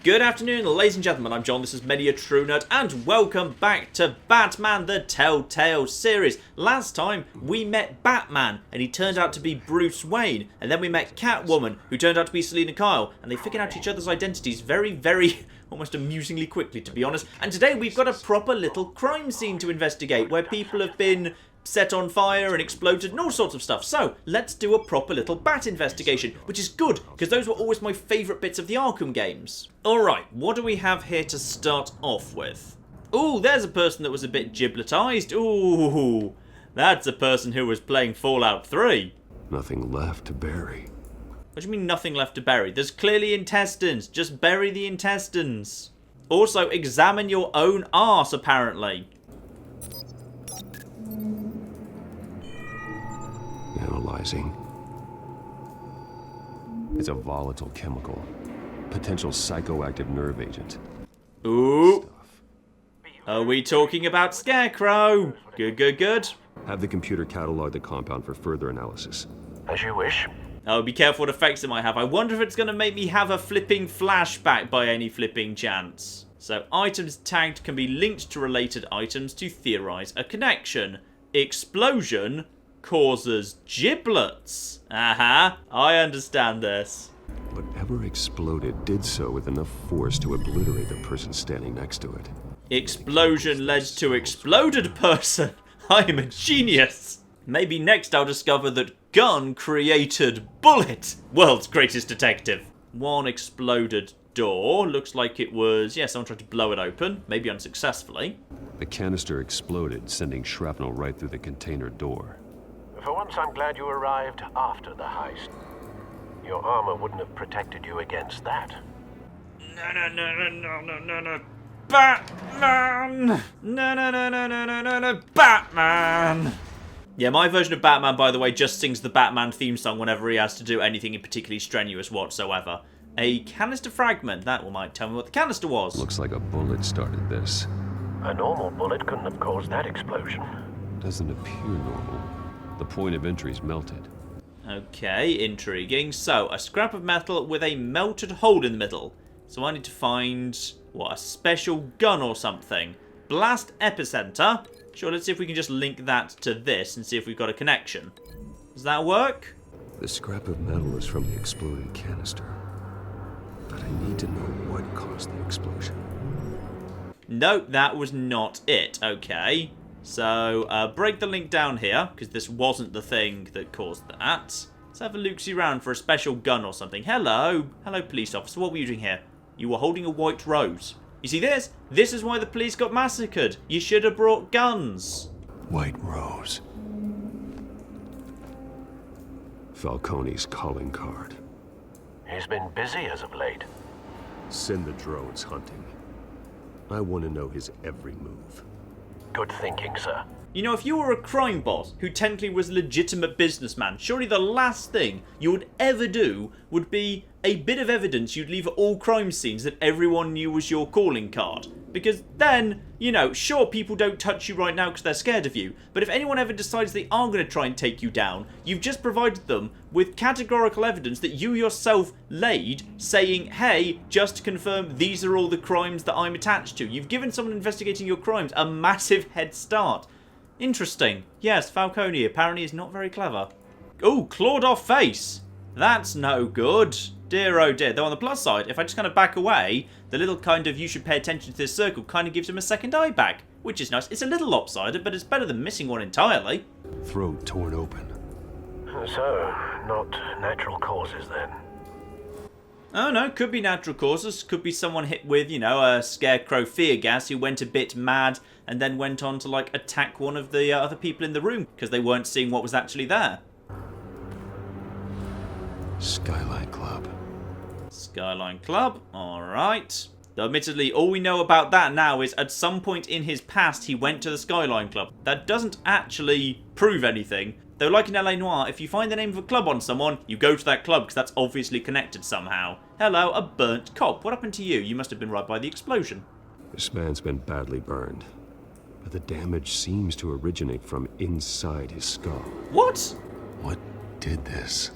Good afternoon, ladies and gentlemen, I'm John, this is Many a True Nerd, and welcome back to Batman the Telltale Series. Last time, we met Batman, and he turned out to be Bruce Wayne, and then we met Catwoman, who turned out to be Selina Kyle, and they figured out each other's identities very, almost amusingly quickly, to be honest. And today we've got a proper little crime scene to investigate, where people have been set on fire and exploded and all sorts of stuff. So, let's do a proper little bat investigation, which is good, because those were always my favourite bits of the Arkham games. Alright, what do we have here to start off with? Ooh, there's a person that was a bit gibletized. Ooh, that's a person who was playing Fallout 3. Nothing left to bury. What do you mean nothing left to bury? There's clearly intestines. Just bury the intestines. Also, examine your own arse, apparently. Analyzing. It's a volatile chemical. Potential psychoactive nerve agent. Ooh. Are we talking about Scarecrow? Good. Have the computer catalog the compound for further analysis. As you wish. Oh, be careful what effects it might have. I wonder if it's going to make me have a flipping flashback by any flipping chance. So, items tagged can be linked to related items to theorize a connection. Explosion causes giblets. Aha, I understand this. Whatever exploded did so with enough force to obliterate the person standing next to it. Explosion led to exploded person. I am a genius. Maybe next I'll discover that gun created bullet. World's greatest detective. One exploded door. Looks like it was, yeah, someone tried to blow it open. Maybe unsuccessfully. The canister exploded, sending shrapnel right through the container door. For once, I'm glad you arrived after the heist. Your armor wouldn't have protected you against that. No. Batman! No. Batman! Yeah, my version of Batman, by the way, just sings the Batman theme song whenever he has to do anything in particularly strenuous whatsoever. A canister fragment. That might tell me what the canister was. Looks like a bullet started this. A normal bullet couldn't have caused that explosion. Doesn't appear normal. The point of entry's melted. Okay, intriguing. So, a scrap of metal with a melted hole in the middle. So I need to find, what, a special gun or something. Blast epicenter. Sure, let's see if we can just link that to this and see if we've got a connection. Does that work? The scrap of metal is from the exploded canister. But I need to know what caused the explosion. Nope, that was not it. Okay. So, break the link down here, because this wasn't the thing that caused that. Let's have a look-see round for a special gun or something. Hello, police officer. What were you doing here? You were holding a white rose. You see this? This is why the police got massacred. You should have brought guns. White rose. Falcone's calling card. He's been busy as of late. Send the drones hunting. I want to know his every move. Good thinking, sir. You know, if you were a crime boss who technically was a legitimate businessman, surely the last thing you would ever do would be a bit of evidence you'd leave at all crime scenes that everyone knew was your calling card. Because then, you know, sure, people don't touch you right now because they're scared of you, but if anyone ever decides they are going to try and take you down, you've just provided them with categorical evidence that you yourself laid, saying, hey, just to confirm, these are all the crimes that I'm attached to. You've given someone investigating your crimes a massive head start. Interesting. Yes, Falcone apparently is not very clever. Oh, clawed off face. That's no good. Dear oh dear. Though on the plus side, if I just kind of back away, the little kind of you should pay attention to this circle kind of gives him a second eye back, which is nice. It's a little lopsided, but it's better than missing one entirely. Throat torn open. So, not natural causes then. Oh no, could be natural causes. Could be someone hit with, you know, a scarecrow fear gas who went a bit mad and then went on to, like, attack one of the other people in the room because they weren't seeing what was actually there. Skyline Club. Skyline Club, alright. Though admittedly, all we know about that now is at some point in his past he went to the Skyline Club. That doesn't actually prove anything. Though like in LA Noire, if you find the name of a club on someone, you go to that club because that's obviously connected somehow. Hello, a burnt cop. What happened to you? You must have been right by the explosion. This man's been badly burned. But the damage seems to originate from inside his skull. What? What did this?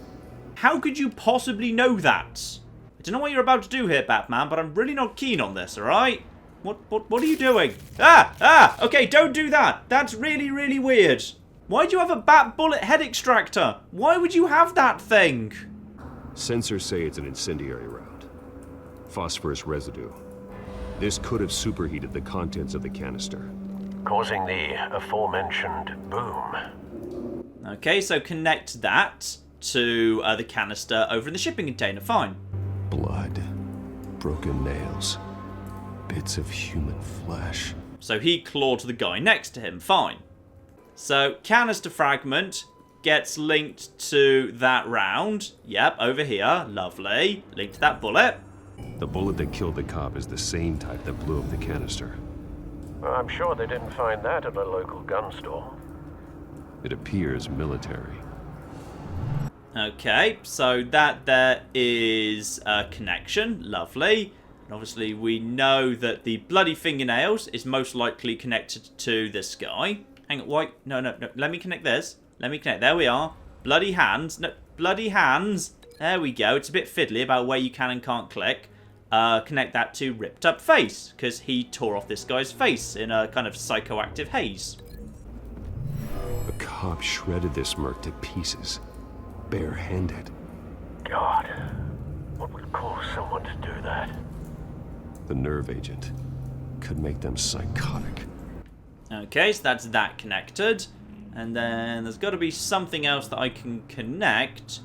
How could you possibly know that? I don't know what you're about to do here, Batman, but I'm really not keen on this, alright? What are you doing? Okay, don't do that. That's really, really weird. Why do you have a bat bullet head extractor? Why would you have that thing? Sensors say it's an incendiary round. Phosphorus residue. This could have superheated the contents of the canister, causing the aforementioned boom. Okay, so connect that to the canister over in the shipping container. Fine. Blood, broken nails, bits of human flesh. So he clawed the guy next to him. Fine. So canister fragment gets linked to that round. Yep, over here. Lovely. Linked to that bullet. The bullet that killed the cop is the same type that blew up the canister. Well, I'm sure they didn't find that at a local gun store. It appears military. Okay, so that there is a connection. Lovely. And obviously we know that the bloody fingernails is most likely connected to this guy. Hang on, why? No. Let me connect this. Let me connect. There we are. Bloody hands. No, bloody hands. There we go. It's a bit fiddly about where you can and can't click. Connect that to ripped up face, because he tore off this guy's face in a kind of psychoactive haze. A cop shredded this merc to pieces, barehanded. God, what would cause someone to do that? The nerve agent could make them psychotic. Okay, so that's that connected. And then there's got to be something else that I can connect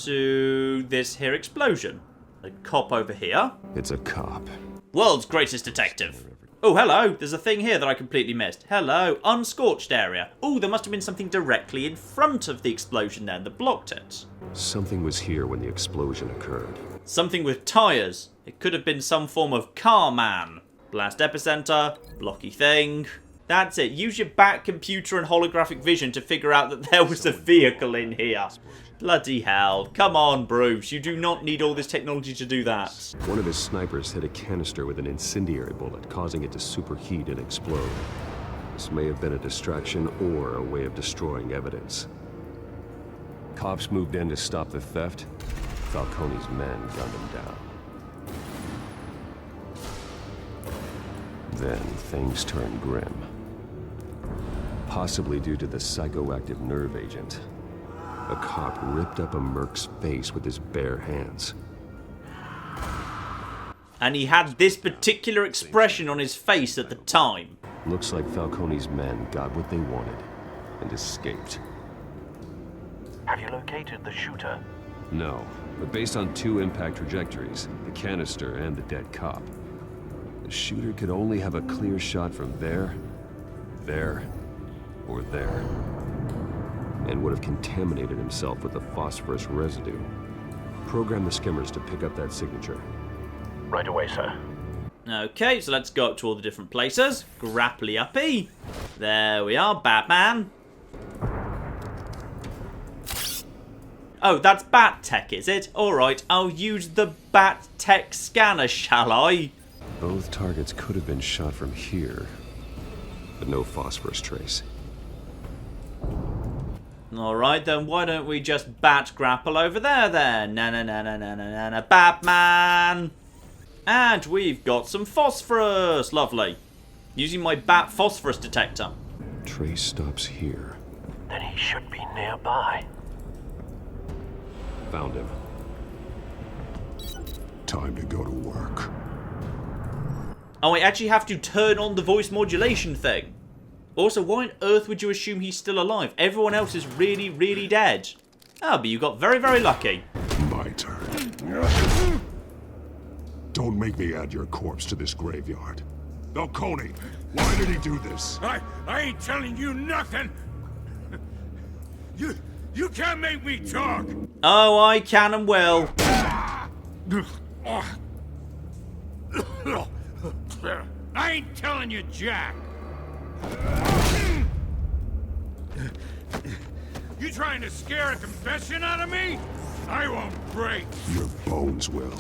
to this here explosion. A cop over here. It's a cop. World's greatest detective. Oh, hello. There's a thing here that I completely missed. Hello. Unscorched area. Oh, there must have been something directly in front of the explosion then that blocked it. Something was here when the explosion occurred. Something with tyres. It could have been some form of car man. Blast epicenter. Blocky thing. That's it. Use your back computer and holographic vision to figure out that there was a vehicle in here. Bloody hell. Come on, Bruce. You do not need all this technology to do that. One of his snipers hit a canister with an incendiary bullet, causing it to superheat and explode. This may have been a distraction or a way of destroying evidence. Cops moved in to stop the theft. Falcone's men gunned him down. Then things turned grim. Possibly due to the psychoactive nerve agent. A cop ripped up a merc's face with his bare hands. And he had this particular expression on his face at the time. Looks like Falcone's men got what they wanted and escaped. Have you located the shooter? No, but based on two impact trajectories, the canister and the dead cop, the shooter could only have a clear shot from there, or there, and would have contaminated himself with the phosphorus residue. Program the skimmers to pick up that signature. Right away, sir. Okay, so let's go up to all the different places. Grapply uppy. There we are, Batman. Oh, that's Bat Tech, is it? Alright, I'll use the Bat Tech scanner, shall I? Both targets could have been shot from here, but no phosphorus trace. Alright, then why don't we just bat grapple over there then? Na Batman! And we've got some phosphorus! Lovely. Using my bat phosphorus detector. Trace stops here. Then he should be nearby. Found him. Time to go to work. Oh, I actually have to turn on the voice modulation thing. Also, why on earth would you assume he's still alive? Everyone else is really, really dead. Oh, but you got very, very lucky. My turn. Don't make me add your corpse to this graveyard. Falcone, why did he do this? I ain't telling you nothing. You can't make me talk. Oh, I can and will. I ain't telling you, Jack. You trying to scare a confession out of me? I won't break. Your bones will.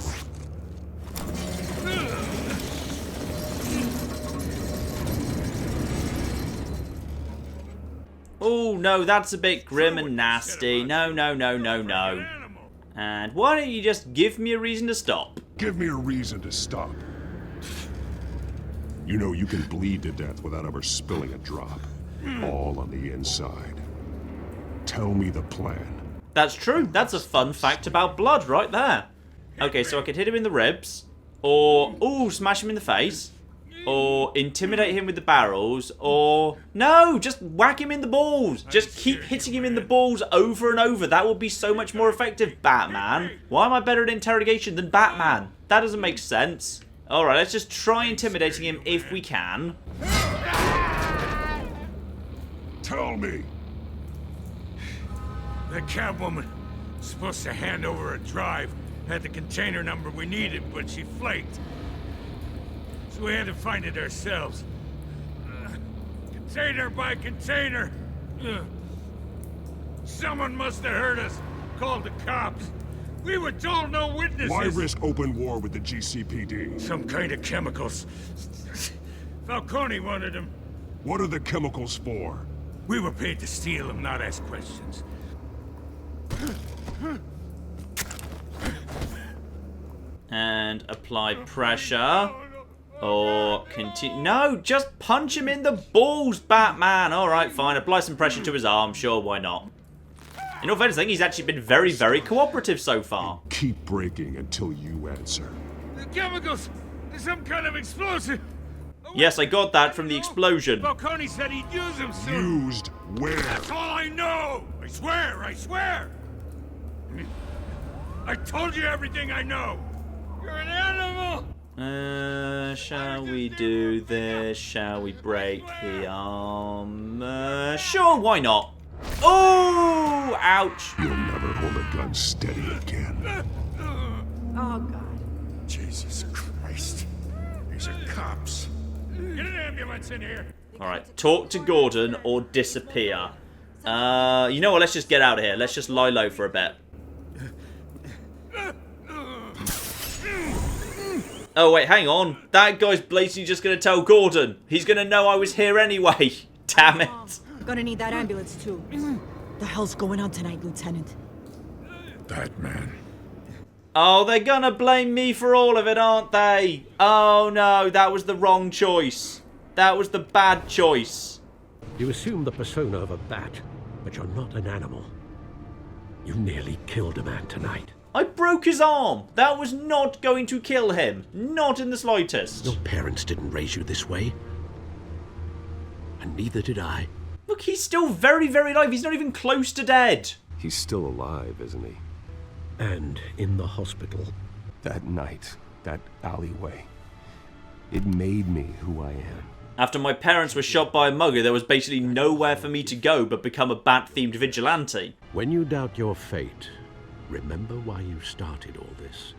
Oh, no, that's a bit grim and nasty. No. And why don't you just give me a reason to stop? Give me a reason to stop. You know you can bleed to death without ever spilling a drop. All on the inside. Tell me the plan. That's true. That's a fun fact about blood right there. Okay, so I could hit him in the ribs. Or, ooh, smash him in the face. Or intimidate him with the barrels. Or, no, just whack him in the balls. Just keep hitting him in the balls over and over. That would be so much more effective, Batman. Why am I better at interrogation than Batman? That doesn't make sense. Alright, let's just try intimidating him if we can. Tell me. The cabwoman was supposed to hand over a drive. Had the container number we needed, but she flaked. So we had to find it ourselves. Container by container. Someone must have heard us. Called the cops. We were told no witnesses. Why risk open war with the GCPD? Some kind of chemicals. Falcone wanted them. What are the chemicals for? We were paid to steal them, not ask questions. And apply pressure. Or continue. No, just punch him in the balls, Batman. Alright, fine. Apply some pressure to his arm. Sure, why not? In all fairness, I think he's actually been very, very cooperative so far. Keep breaking until you answer. The chemicals! There's some kind of explosive! Yes, I got that from the explosion. Falcone said he'd use them soon. Used where? That's all I know! I swear, I swear! I told you everything I know! You're an animal! Shall we do this? Shall we break the arm? Sure, why not? Oh, ouch. You'll never hold a gun steady again. Oh, God. Jesus Christ. These are cops. Get an ambulance in here. Alright, talk to Gordon or disappear. You know what, let's just get out of here. Let's just lie low for a bit. Oh, wait, hang on. That guy's blatantly just going to tell Gordon. He's going to know I was here anyway. Damn it. Gonna need that ambulance, too. The hell's going on tonight, Lieutenant? That man. Oh, they're going to blame me for all of it, aren't they? Oh, no, that was the wrong choice. That was the bad choice. You assume the persona of a bat, but you're not an animal. You nearly killed a man tonight. I broke his arm. That was not going to kill him. Not in the slightest. Your parents didn't raise you this way. And neither did I. Look, he's still very, very alive. He's not even close to dead. He's still alive, isn't he? And in the hospital. That night, that alleyway, it made me who I am. After my parents were shot by a mugger, there was basically nowhere for me to go but become a bat-themed vigilante. When you doubt your fate, remember why you started all this.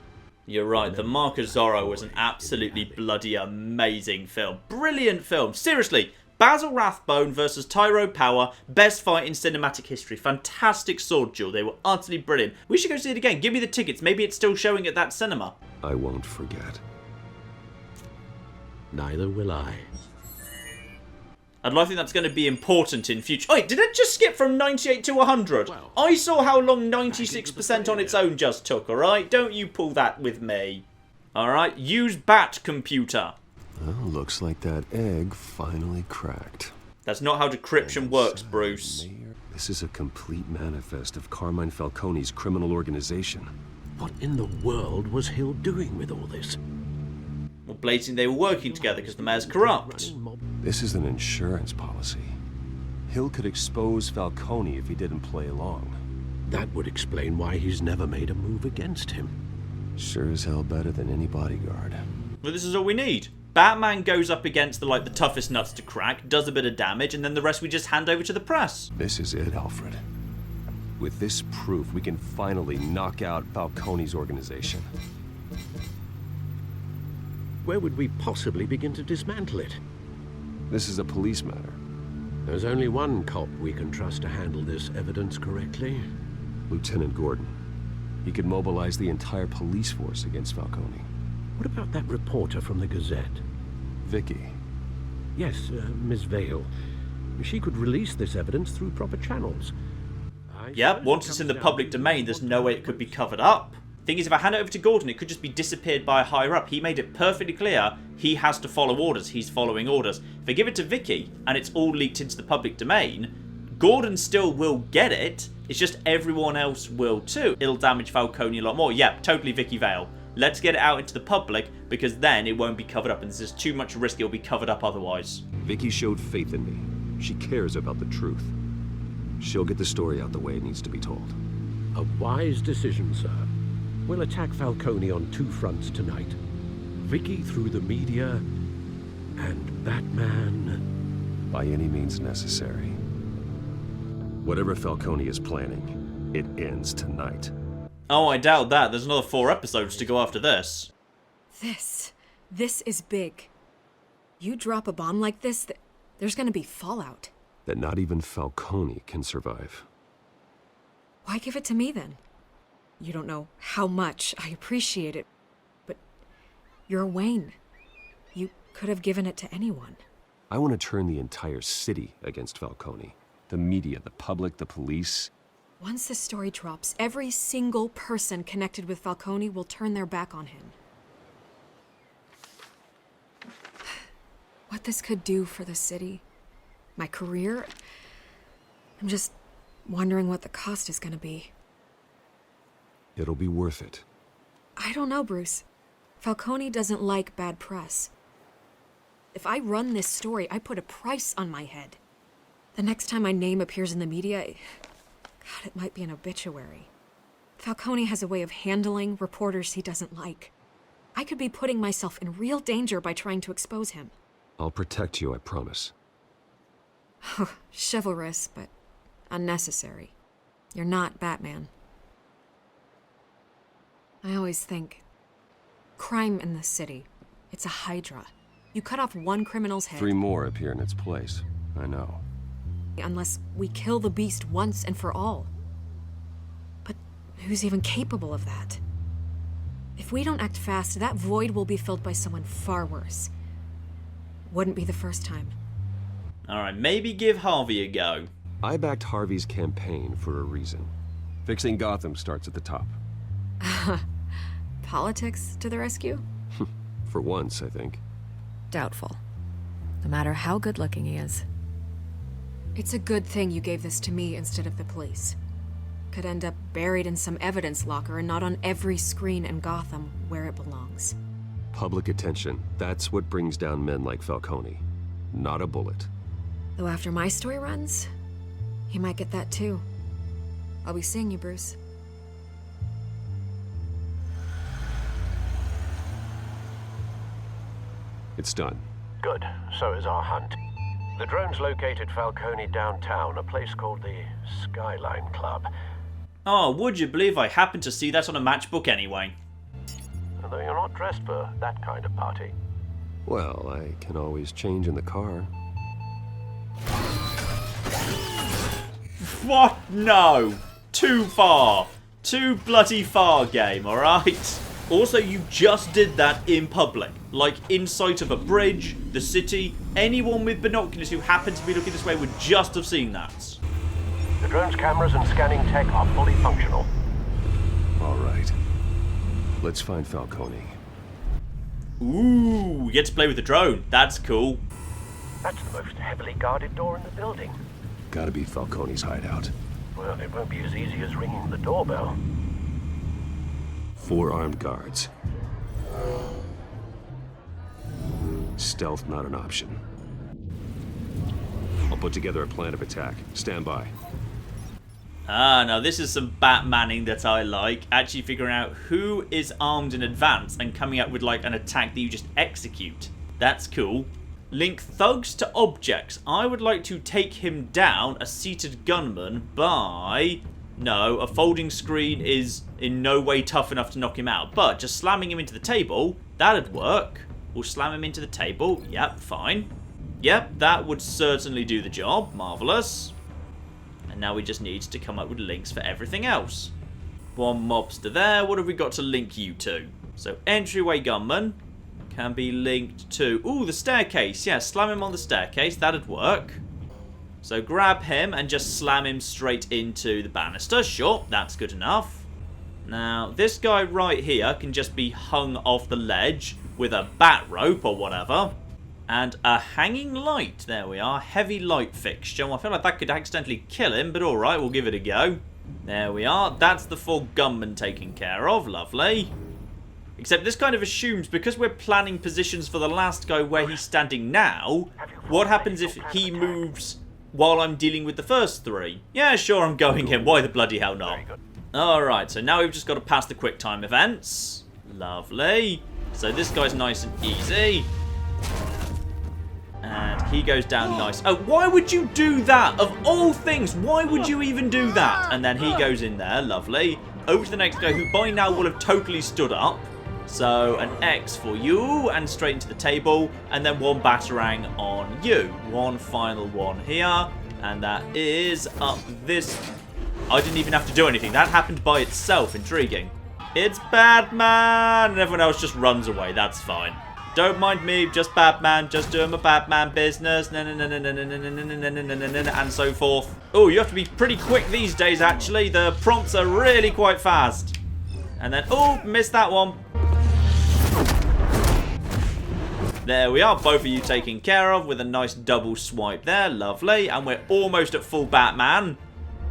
You're right, The Mark of Zorro was an absolutely bloody amazing film. Brilliant film. Seriously, Basil Rathbone versus Tyro Power, best fight in cinematic history. Fantastic sword duel. They were utterly brilliant. We should go see it again. Give me the tickets. Maybe it's still showing at that cinema. I won't forget. Neither will I. I'd like to think that's going to be important in future. Oh, wait, did it just skip from 98 to 100? I saw how long 96% on its own just took, alright? Don't you pull that with me. Alright, use bat computer. Well, looks like that egg finally cracked. That's not how decryption works, Bruce. This is a complete manifest of Carmine Falcone's criminal organization. What in the world was Hill doing with all this? Well, blatantly they were working together because the mayor's corrupt. This is an insurance policy. Hill could expose Falcone if he didn't play along. That would explain why he's never made a move against him. Sure as hell better than any bodyguard. Well, this is all we need. Batman goes up against the toughest nuts to crack, does a bit of damage, and then the rest we just hand over to the press. This is it, Alfred. With this proof, we can finally knock out Falcone's organization. Where would we possibly begin to dismantle it? This is a police matter. There's only one cop we can trust to handle this evidence correctly. Lieutenant Gordon. He could mobilize the entire police force against Falcone. What about that reporter from the Gazette? Vicky. Yes, Miss Vale. She could release this evidence through proper channels. Yep, once it's in the public domain, there's no way it could be covered up. Thing is, if I hand it over to Gordon, it could just be disappeared by a higher up. He made it perfectly clear he has to follow orders. He's following orders. If I give it to Vicky and it's all leaked into the public domain, Gordon still will get it. It's just everyone else will too. It'll damage Falcone a lot more. Yep, totally Vicky Vale. Let's get it out into the public, because then it won't be covered up, and there's just too much risk it'll be covered up otherwise. Vicky showed faith in me. She cares about the truth. She'll get the story out the way it needs to be told. A wise decision, sir. We'll attack Falcone on two fronts tonight. Vicky through the media, and Batman... By any means necessary. Whatever Falcone is planning, it ends tonight. Oh, I doubt that. There's another 4 episodes to go after this. This is big. You drop a bomb like this, there's gonna be fallout. That not even Falcone can survive. Why give it to me then? You don't know how much I appreciate it, but you're Wayne. You could have given it to anyone. I want to turn the entire city against Falcone. The media, the public, the police. Once the story drops, every single person connected with Falcone will turn their back on him. What this could do for the city, my career, I'm just wondering what the cost is gonna be. It'll be worth it. I don't know, Bruce. Falcone doesn't like bad press. If I run this story, I put a price on my head. The next time my name appears in the media, God, it might be an obituary. Falcone has a way of handling reporters he doesn't like. I could be putting myself in real danger by trying to expose him. I'll protect you, I promise. Chivalrous, but unnecessary. You're not Batman. I always think, crime in this city, it's a hydra. You cut off one criminal's head. 3 more appear in its place. I know. Unless we kill the beast once and for all. But who's even capable of that? If we don't act fast, that void will be filled by someone far worse. Wouldn't be the first time. Alright, maybe give Harvey a go. I backed Harvey's campaign for a reason. Fixing Gotham starts at the top. Politics to the rescue? For once, I think. Doubtful. No matter how good-looking he is. It's a good thing you gave this to me instead of the police. Could end up buried in some evidence locker and not on every screen in Gotham where it belongs. Public attention. That's what brings down men like Falcone. Not a bullet. Though after my story runs, he might get that too. I'll be seeing you, Bruce. It's done. Good. So is our hunt. The drones located Falcone downtown, a place called the Skyline Club. Oh, would you believe I happened to see that on a matchbook anyway? Although you're not dressed for that kind of party. Well, I can always change in the car. What? No! Too far. Too bloody far, game, alright? Also, you just did that in public. Like, in sight of a bridge, the city. Anyone with binoculars who happened to be looking this way would just have seen that. The drone's cameras and scanning tech are fully functional. All right. Let's find Falcone. Ooh, we get to play with the drone. That's cool. That's the most heavily guarded door in the building. Gotta be Falcone's hideout. Well, it won't be as easy as ringing the doorbell. 4 armed guards. Stealth not an option. I'll put together a plan of attack. Stand by. Ah, now this is some Batmaning that I like. Actually figuring out who is armed in advance and coming up with like an attack that you just execute. That's cool. Link thugs to objects. I would like to take him down, a seated gunman, by... No, a folding screen is in no way tough enough to knock him out. But just slamming him into the table, that'd work. We'll slam him into the table. Yep, fine. Yep, that would certainly do the job. Marvellous. And now we just need to come up with links for everything else. 1 mobster there. What have we got to link you to? So, entryway gunman can be linked to... Ooh, the staircase. Yeah, slam him on the staircase. That'd work. So grab him and just slam him straight into the banister. Sure, that's good enough. Now, this guy right here can just be hung off the ledge with a bat rope or whatever. And a hanging light. There we are. Heavy light fixture. I feel like that could accidentally kill him, but alright, we'll give it a go. There we are. That's the full gunman taken care of. Lovely. Except this kind of assumes, because we're planning positions for the last guy where he's standing now, what happens if he moves while I'm dealing with the first three? Yeah, sure, I'm going in. Why the bloody hell not? Alright, so now we've just got to pass the quick time events. Lovely. So this guy's nice and easy. And he goes down nice. Oh, why would you do that? Of all things, why would you even do that? And then he goes in there. Lovely. Over to the next guy, who by now will have totally stood up. So an X for you, and straight into the table. And then one batarang on you. One final one here. And that is up this... I didn't even have to do anything. That happened by itself. Intriguing. It's Batman! And everyone else just runs away. That's fine. Don't mind me, just Batman, just doing my Batman business, and so forth. Oh, you have to be pretty quick these days, actually. The prompts are really quite fast. And then, oh, missed that one. There we are, both of you taken care of with a nice double swipe there. Lovely. And we're almost at full Batman.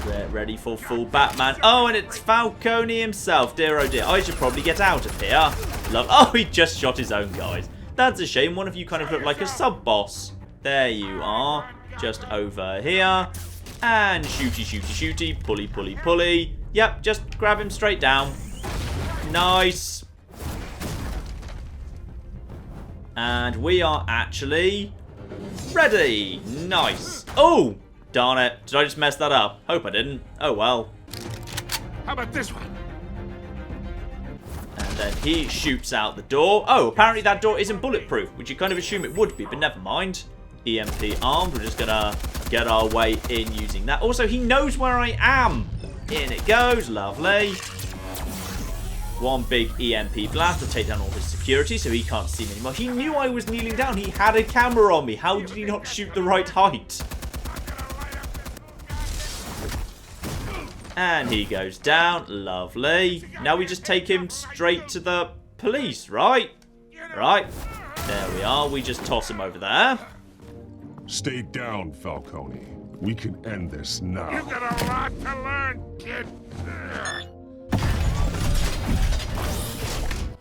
We're ready for full Batman. Oh, and it's Falcone himself. Dear, oh dear. I should probably get out of here. Oh, he just shot his own guys. That's a shame. One of you kind of look like a sub-boss. There you are. Just over here. And shooty, shooty, shooty. Pulley, pulley, pulley. Yep, just grab him straight down. Nice. And we are actually ready. Nice. Oh, darn it. Did I just mess that up? Hope I didn't. Oh, well. How about this one? And then he shoots out the door. Oh, apparently that door isn't bulletproof, which you kind of assume it would be, but never mind. EMP armed. We're just gonna get our way in using that. Also, he knows where I am. In it goes. Lovely. One big EMP blast to take down all his security so he can't see me anymore. He knew I was kneeling down. He had a camera on me. How did he not shoot the right height? And he goes down. Lovely. Now we just take him straight to the police, right? Right. There we are. We just toss him over there. Stay down, Falcone. We can end this now. You've got a lot to learn, kid.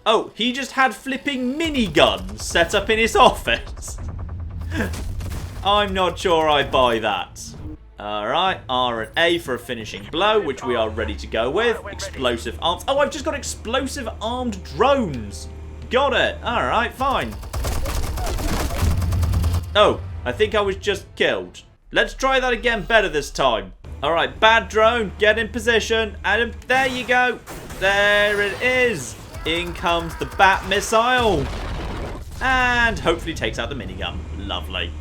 Oh, he just had flipping miniguns set up in his office. I'm not sure I buy that. Alright, R and A for a finishing blow, which we are ready to go with. Explosive arms. Oh, I've just got explosive armed drones. Got it. Alright, fine. Oh, I think I was just killed. Let's try that again better this time. Alright, bad drone. Get in position. And there you go. There it is. In comes the bat missile. And hopefully takes out the minigun. Lovely.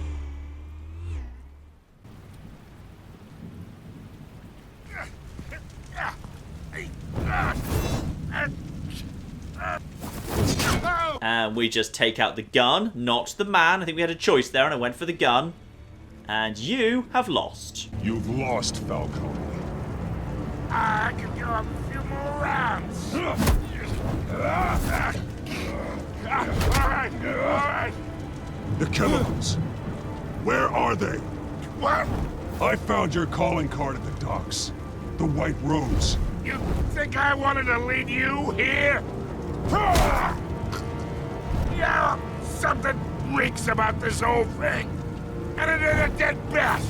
And we just take out the gun, not the man. I think we had a choice there and I went for the gun. And you have lost. You've lost, Falcone. I can go a few more rounds. Alright. The chemicals. Where are they? What? I found your calling card at the docks. The White Rose. You think I wanted to lead you here? Yeah, something reeks about this whole thing. And it is a dead bat.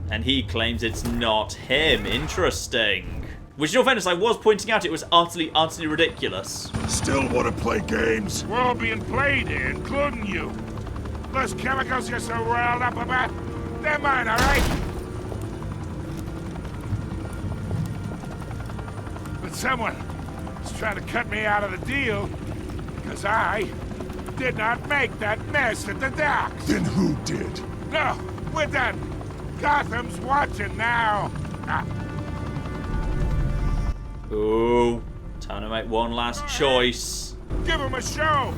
And he claims it's not him. Interesting. Which, in all fairness, I was pointing out it was utterly ridiculous. Still want to play games? We're all being played here, including you. Those chemicals you're so riled up about, they're mine, all right? But someone is trying to cut me out of the deal because I did not make that mess at the docks. Then who did? No, we're done. Gotham's watching now. Ooh, time to make one last choice. Give him a show.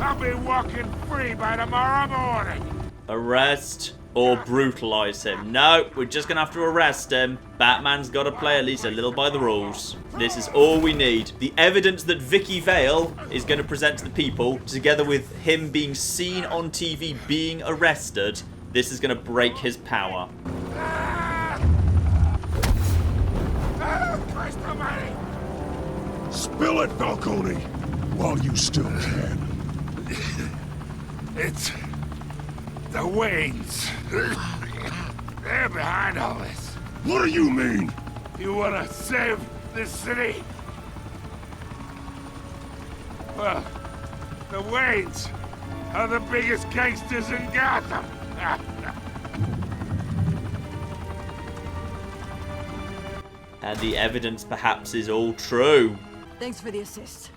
I'll be walking free by tomorrow morning. Arrest or brutalize him. No, we're just gonna have to arrest him. Batman's gotta play at least a little by the rules. This is all we need. The evidence that Vicky Vale is gonna present to the people, together with him being seen on TV being arrested, this is gonna break his power. Christ almighty! Spill it, Falcone, while you still can. It's the Waynes. They're behind all this. What do you mean? You want to save this city? Well, the Waynes are the biggest gangsters in Gotham. And the evidence perhaps is all true. Thanks for the assist.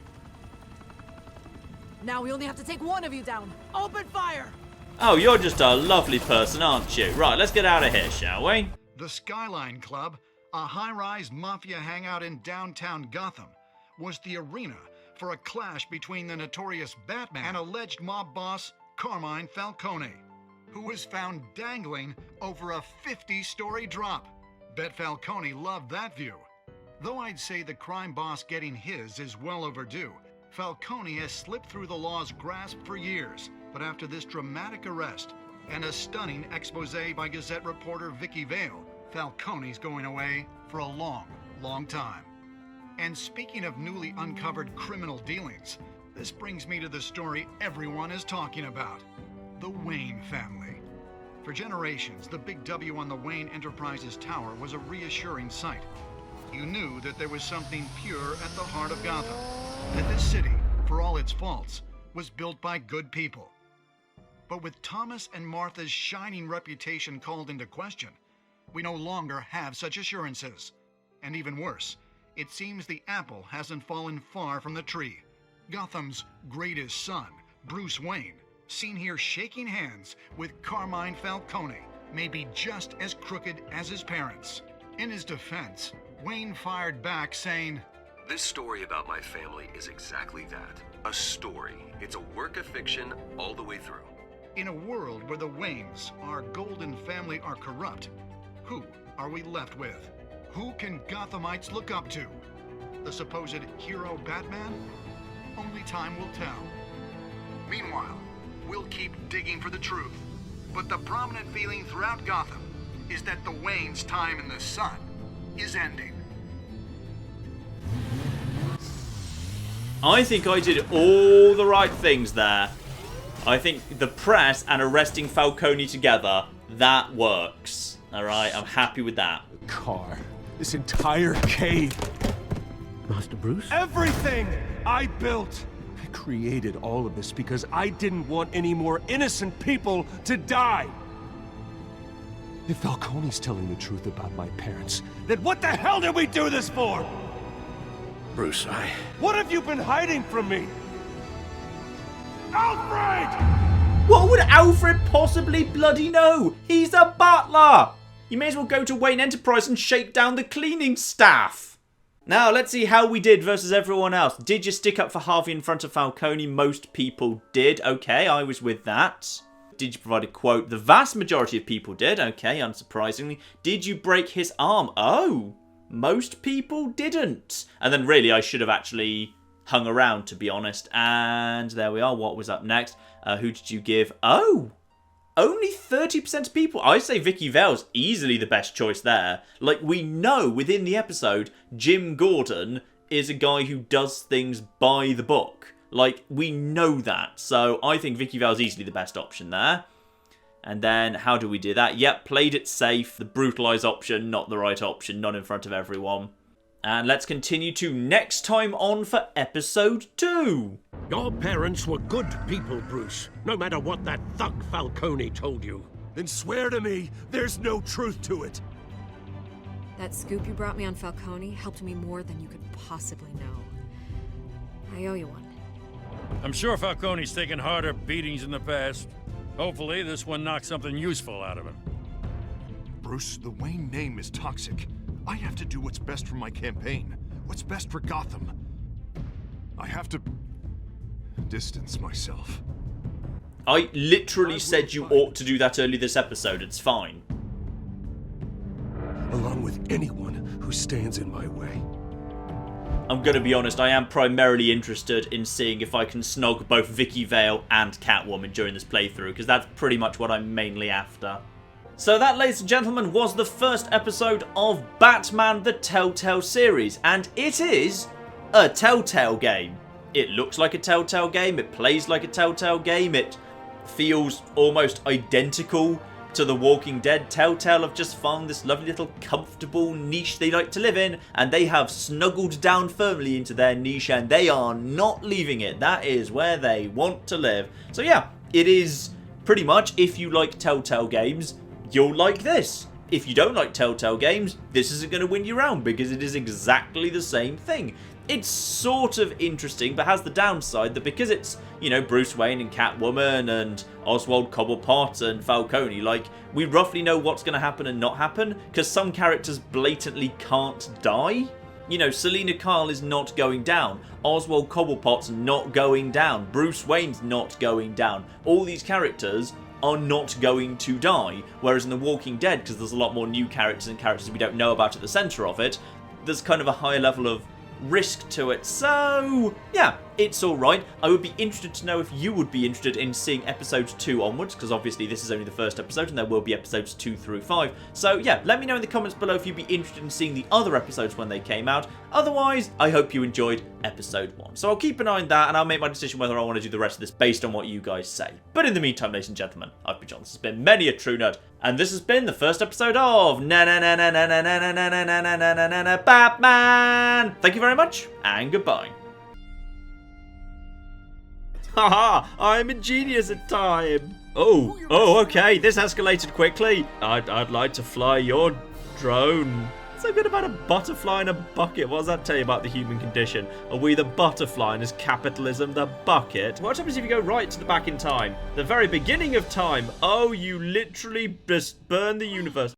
Now we only have to take one of you down. Open fire! Oh, you're just a lovely person, aren't you? Right, let's get out of here, shall we? The Skyline Club, a high-rise mafia hangout in downtown Gotham, was the arena for a clash between the notorious Batman and alleged mob boss Carmine Falcone, who was found dangling over a 50-story drop. Bet Falcone loved that view. Though I'd say the crime boss getting his is well overdue, Falcone has slipped through the law's grasp for years. But after this dramatic arrest and a stunning expose by Gazette reporter Vicky Vale, Falcone's going away for a long, long time. And speaking of newly uncovered criminal dealings, this brings me to the story everyone is talking about: the Wayne family. For generations, the big W on the Wayne Enterprises Tower was a reassuring sight. You knew that there was something pure at the heart of Gotham, that this city, for all its faults, was built by good people. But with Thomas and Martha's shining reputation called into question, we no longer have such assurances. And even worse, it seems the apple hasn't fallen far from the tree. Gotham's greatest son, Bruce Wayne, seen here shaking hands with Carmine Falcone, may be just as crooked as his parents. In his defense, Wayne fired back saying, This story about my family is exactly that. A story. It's a work of fiction all the way through. in a world where the Waynes, our golden family, are corrupt, who are we left with? Who can Gothamites look up to? The supposed hero Batman? Only time will tell. Meanwhile, we'll keep digging for the truth. But the prominent feeling throughout Gotham is that the Waynes' time in the sun is ending. I think I did all the right things there. I think the press and arresting Falcone together, that works. Alright, I'm happy with that. The car. This entire cave. Master Bruce? Everything I built. I created all of this because I didn't want any more innocent people to die. If Falcone's telling the truth about my parents, then what the hell did we do this for? Bruce, What have you been hiding from me? Alfred! What would Alfred possibly bloody know? He's a butler! You may as well go to Wayne Enterprise and shake down the cleaning staff. Now, let's see how we did versus everyone else. Did you stick up for Harvey in front of Falcone? Most people did. Okay, I was with that. Did you provide a quote? The vast majority of people did. Okay, unsurprisingly. Did you break his arm? Oh, most people didn't. And then really, I should have actually hung around, to be honest. And there we are. What was up next? Who did you give? Oh, only 30% of people. I say Vicky Vale's easily the best choice there. Like, we know within the episode, Jim Gordon is a guy who does things by the book. Like, we know that. So I think Vicky Vale's easily the best option there. And then, how do we do that? Yep, played it safe. The brutalize option, not the right option. Not in front of everyone. And let's continue to next time on for episode 2. Your parents were good people, Bruce. No matter what that thug Falcone told you. Then swear to me there's no truth to it. That scoop you brought me on Falcone helped me more than you could possibly know. I owe you one. I'm sure Falcone's taken harder beatings in the past. Hopefully, this one knocks something useful out of him. Bruce, the Wayne name is toxic. I have to do what's best for my campaign. What's best for Gotham. I have to distance myself. I literally said you ought to do that early this episode. It's fine. Along with anyone who stands in my way. I'm going to be honest, I am primarily interested in seeing if I can snog both Vicky Vale and Catwoman during this playthrough, because that's pretty much what I'm mainly after. So that, ladies and gentlemen, was the first episode of Batman the Telltale Series, and it is a Telltale game. It looks like a Telltale game, it plays like a Telltale game, it feels almost identical to The Walking Dead. Telltale have just found this lovely little comfortable niche they like to live in, and they have snuggled down firmly into their niche, and they are not leaving it. That is where they want to live. So yeah, it is pretty much, if you like Telltale games, you'll like this. If you don't like Telltale games, this isn't going to win you round, because it is exactly the same thing. It's sort of interesting, but has the downside that because it's, you know, Bruce Wayne and Catwoman and Oswald Cobblepot and Falcone, like, we roughly know what's going to happen and not happen, because some characters blatantly can't die. You know, Selina Kyle is not going down. Oswald Cobblepot's not going down. Bruce Wayne's not going down. All these characters are not going to die. Whereas in The Walking Dead, because there's a lot more new characters and characters we don't know about at the centre of it, there's kind of a higher level of risk to it. So yeah, it's alright. I would be interested to know if you would be interested in seeing episodes 2 onwards, because obviously this is only the first episode and there will be episodes 2 through 5. So yeah, let me know in the comments below if you'd be interested in seeing the other episodes when they came out. Otherwise, I hope you enjoyed episode 1. So I'll keep an eye on that and I'll make my decision whether I want to do the rest of this based on what you guys say. But in the meantime, ladies and gentlemen, I've been John. This has been Many a True Nerd, and this has been the first episode of Batman. Thank you very much, and goodbye. Haha, I'm a genius at time. Oh, okay, this escalated quickly. I'd like to fly your drone. So good about a butterfly in a bucket. What does that tell you about the human condition? Are we the butterfly and is capitalism the bucket? What happens if you go right to the back in time? The very beginning of time. Oh, you literally just burn the universe.